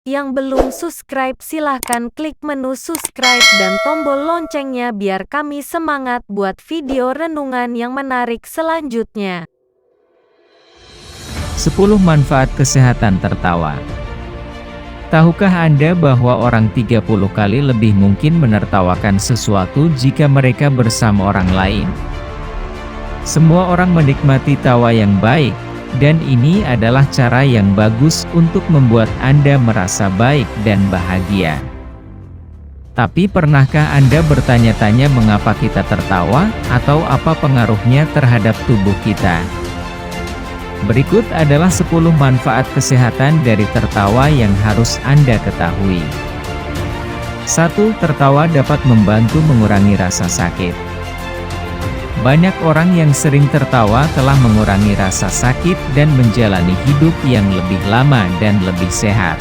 Yang belum subscribe silahkan klik menu subscribe dan tombol loncengnya biar kami semangat buat video renungan yang menarik selanjutnya. 10 manfaat kesehatan tertawa. Tahukah Anda bahwa orang 30 kali lebih mungkin menertawakan sesuatu jika mereka bersama orang lain? Semua orang menikmati tawa yang baik, dan ini adalah cara yang bagus untuk membuat Anda merasa baik dan bahagia. Tapi pernahkah Anda bertanya-tanya mengapa kita tertawa, atau apa pengaruhnya terhadap tubuh kita? Berikut adalah 10 manfaat kesehatan dari tertawa yang harus Anda ketahui. 1. Tertawa dapat membantu mengurangi rasa sakit. Banyak orang yang sering tertawa telah mengurangi rasa sakit dan menjalani hidup yang lebih lama dan lebih sehat.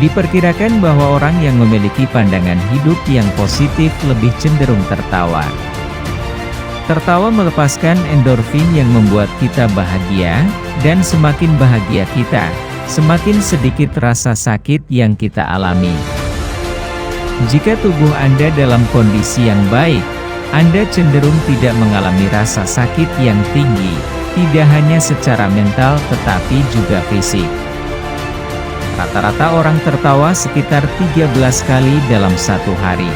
Diperkirakan bahwa orang yang memiliki pandangan hidup yang positif lebih cenderung tertawa. Tertawa melepaskan endorfin yang membuat kita bahagia, dan semakin bahagia kita, semakin sedikit rasa sakit yang kita alami. Jika tubuh Anda dalam kondisi yang baik, Anda cenderung tidak mengalami rasa sakit yang tinggi, tidak hanya secara mental tetapi juga fisik. Rata-rata orang tertawa sekitar 13 kali dalam satu hari.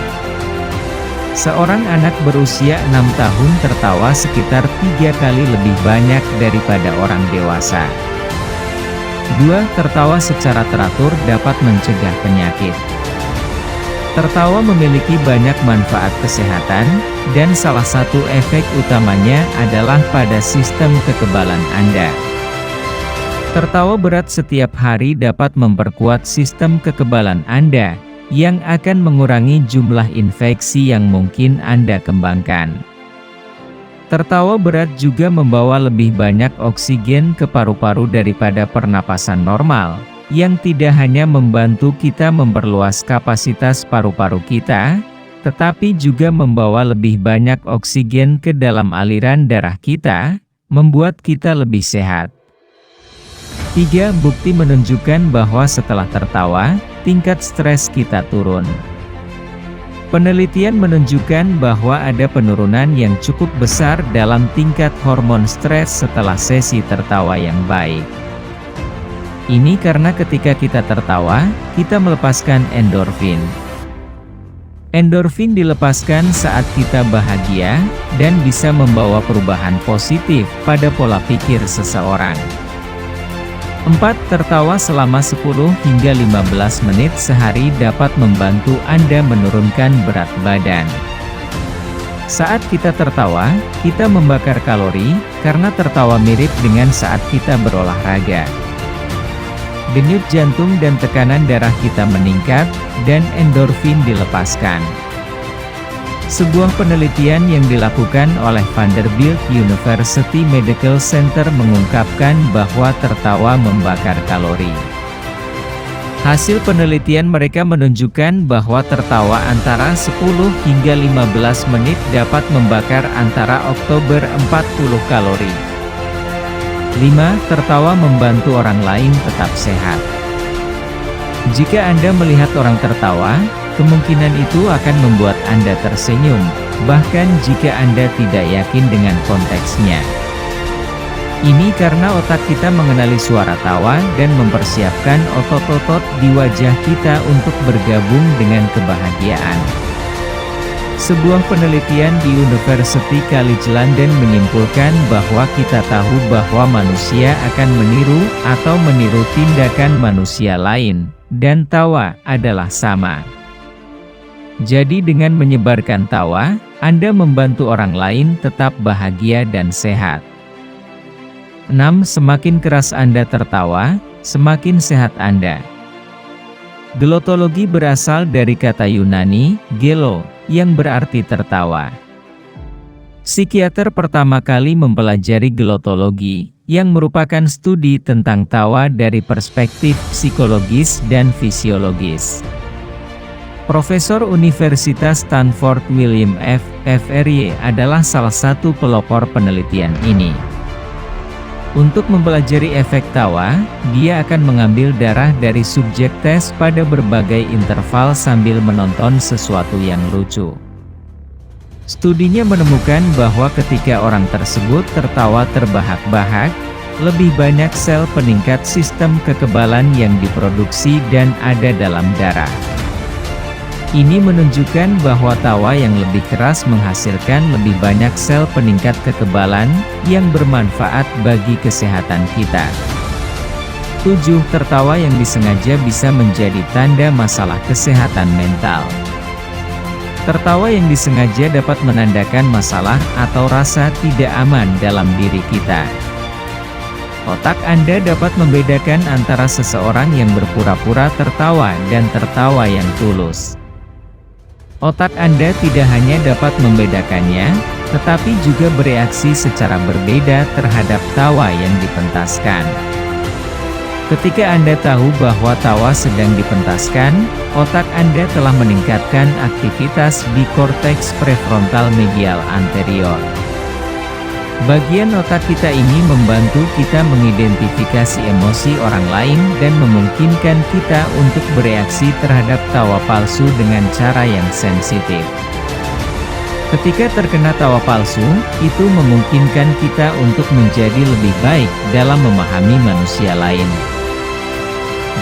Seorang anak berusia 6 tahun tertawa sekitar 3 kali lebih banyak daripada orang dewasa. 2. Tertawa secara teratur dapat mencegah penyakit. Tertawa memiliki banyak manfaat kesehatan, dan salah satu efek utamanya adalah pada sistem kekebalan Anda. Tertawa berat setiap hari dapat memperkuat sistem kekebalan Anda, yang akan mengurangi jumlah infeksi yang mungkin Anda kembangkan. Tertawa berat juga membawa lebih banyak oksigen ke paru-paru daripada pernapasan normal, yang tidak hanya membantu kita memperluas kapasitas paru-paru kita, tetapi juga membawa lebih banyak oksigen ke dalam aliran darah kita, membuat kita lebih sehat. 3. Bukti menunjukkan bahwa setelah tertawa, tingkat stres kita turun. Penelitian menunjukkan bahwa ada penurunan yang cukup besar dalam tingkat hormon stres setelah sesi tertawa yang baik. Ini karena ketika kita tertawa, kita melepaskan endorfin. Endorfin dilepaskan saat kita bahagia, dan bisa membawa perubahan positif pada pola pikir seseorang. 4. Tertawa selama 10 hingga 15 menit sehari dapat membantu Anda menurunkan berat badan. Saat kita tertawa, kita membakar kalori, karena tertawa mirip dengan saat kita berolahraga. Denyut jantung dan tekanan darah kita meningkat, dan endorfin dilepaskan. Sebuah penelitian yang dilakukan oleh Vanderbilt University Medical Center mengungkapkan bahwa tertawa membakar kalori. Hasil penelitian mereka menunjukkan bahwa tertawa antara 10 hingga 15 menit dapat membakar antara Oktober 40 kalori. 5. Tertawa membantu orang lain tetap sehat. Jika Anda melihat orang tertawa, kemungkinan itu akan membuat Anda tersenyum, bahkan jika Anda tidak yakin dengan konteksnya. Ini karena otak kita mengenali suara tawa dan mempersiapkan otot-otot di wajah kita untuk bergabung dengan kebahagiaan. Sebuah penelitian di University College London menyimpulkan bahwa kita tahu bahwa manusia akan meniru atau meniru tindakan manusia lain, dan tawa adalah sama. Jadi dengan menyebarkan tawa, Anda membantu orang lain tetap bahagia dan sehat. 6. Semakin keras Anda tertawa, semakin sehat Anda. Glotologi berasal dari kata Yunani, gelo, yang berarti tertawa. Psikiater pertama kali mempelajari glotologi, yang merupakan studi tentang tawa dari perspektif psikologis dan fisiologis. Profesor Universitas Stanford William F. Ferrier adalah salah satu pelopor penelitian ini. Untuk mempelajari efek tawa, dia akan mengambil darah dari subjek tes pada berbagai interval sambil menonton sesuatu yang lucu. Studinya menemukan bahwa ketika orang tersebut tertawa terbahak-bahak, lebih banyak sel peningkat sistem kekebalan yang diproduksi dan ada dalam darah. Ini menunjukkan bahwa tawa yang lebih keras menghasilkan lebih banyak sel peningkat kekebalan, yang bermanfaat bagi kesehatan kita. 7. Tertawa yang disengaja bisa menjadi tanda masalah kesehatan mental. Tertawa yang disengaja dapat menandakan masalah atau rasa tidak aman dalam diri kita. Otak Anda dapat membedakan antara seseorang yang berpura-pura tertawa dan tertawa yang tulus. Otak Anda tidak hanya dapat membedakannya, tetapi juga bereaksi secara berbeda terhadap tawa yang dipentaskan. Ketika Anda tahu bahwa tawa sedang dipentaskan, otak Anda telah meningkatkan aktivitas di korteks prefrontal medial anterior. Bagian otak kita ini membantu kita mengidentifikasi emosi orang lain dan memungkinkan kita untuk bereaksi terhadap tawa palsu dengan cara yang sensitif. Ketika terkena tawa palsu, itu memungkinkan kita untuk menjadi lebih baik dalam memahami manusia lain.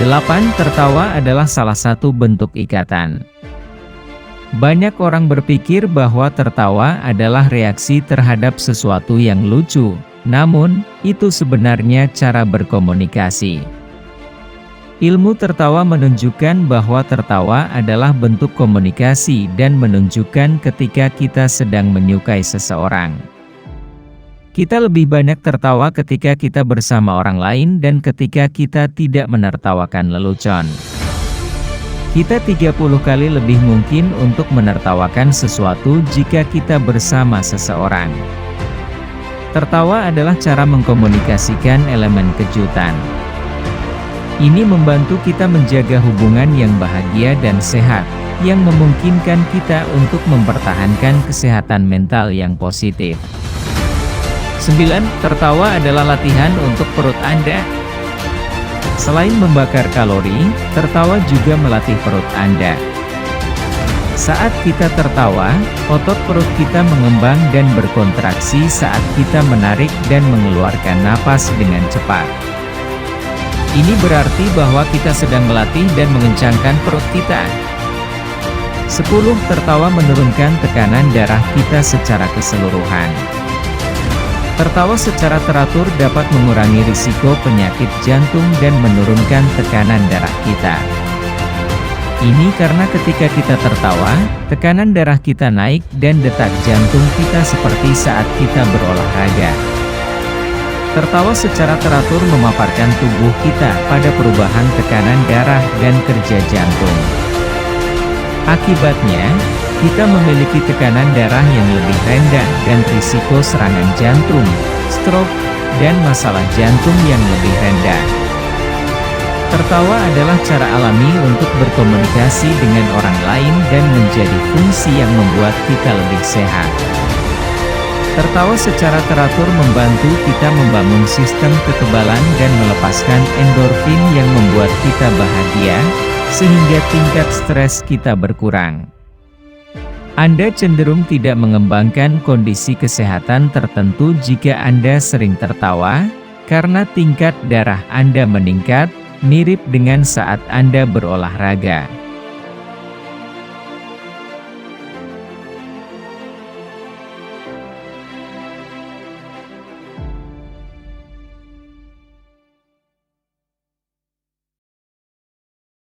8. Tertawa adalah salah satu bentuk ikatan. Banyak orang berpikir bahwa tertawa adalah reaksi terhadap sesuatu yang lucu, namun, itu sebenarnya cara berkomunikasi. Ilmu tertawa menunjukkan bahwa tertawa adalah bentuk komunikasi dan menunjukkan ketika kita sedang menyukai seseorang. Kita lebih banyak tertawa ketika kita bersama orang lain dan ketika kita tidak menertawakan lelucon. Kita 30 kali lebih mungkin untuk menertawakan sesuatu jika kita bersama seseorang. Tertawa adalah cara mengkomunikasikan elemen kejutan. Ini membantu kita menjaga hubungan yang bahagia dan sehat, yang memungkinkan kita untuk mempertahankan kesehatan mental yang positif. 9. Tertawa adalah latihan untuk perut Anda. Selain membakar kalori, tertawa juga melatih perut Anda. Saat kita tertawa, otot perut kita mengembang dan berkontraksi saat kita menarik dan mengeluarkan napas dengan cepat. Ini berarti bahwa kita sedang melatih dan mengencangkan perut kita. 10. Tertawa menurunkan tekanan darah kita secara keseluruhan. Tertawa secara teratur dapat mengurangi risiko penyakit jantung dan menurunkan tekanan darah kita. Ini karena ketika kita tertawa, tekanan darah kita naik dan detak jantung kita seperti saat kita berolahraga. Tertawa secara teratur memaparkan tubuh kita pada perubahan tekanan darah dan kerja jantung. Akibatnya, kita memiliki tekanan darah yang lebih rendah dan risiko serangan jantung, stroke, dan masalah jantung yang lebih rendah. Tertawa adalah cara alami untuk berkomunikasi dengan orang lain dan menjadi fungsi yang membuat kita lebih sehat. Tertawa secara teratur membantu kita membangun sistem kekebalan dan melepaskan endorfin yang membuat kita bahagia, sehingga tingkat stres kita berkurang. Anda cenderung tidak mengembangkan kondisi kesehatan tertentu jika Anda sering tertawa, karena tingkat darah Anda meningkat, mirip dengan saat Anda berolahraga.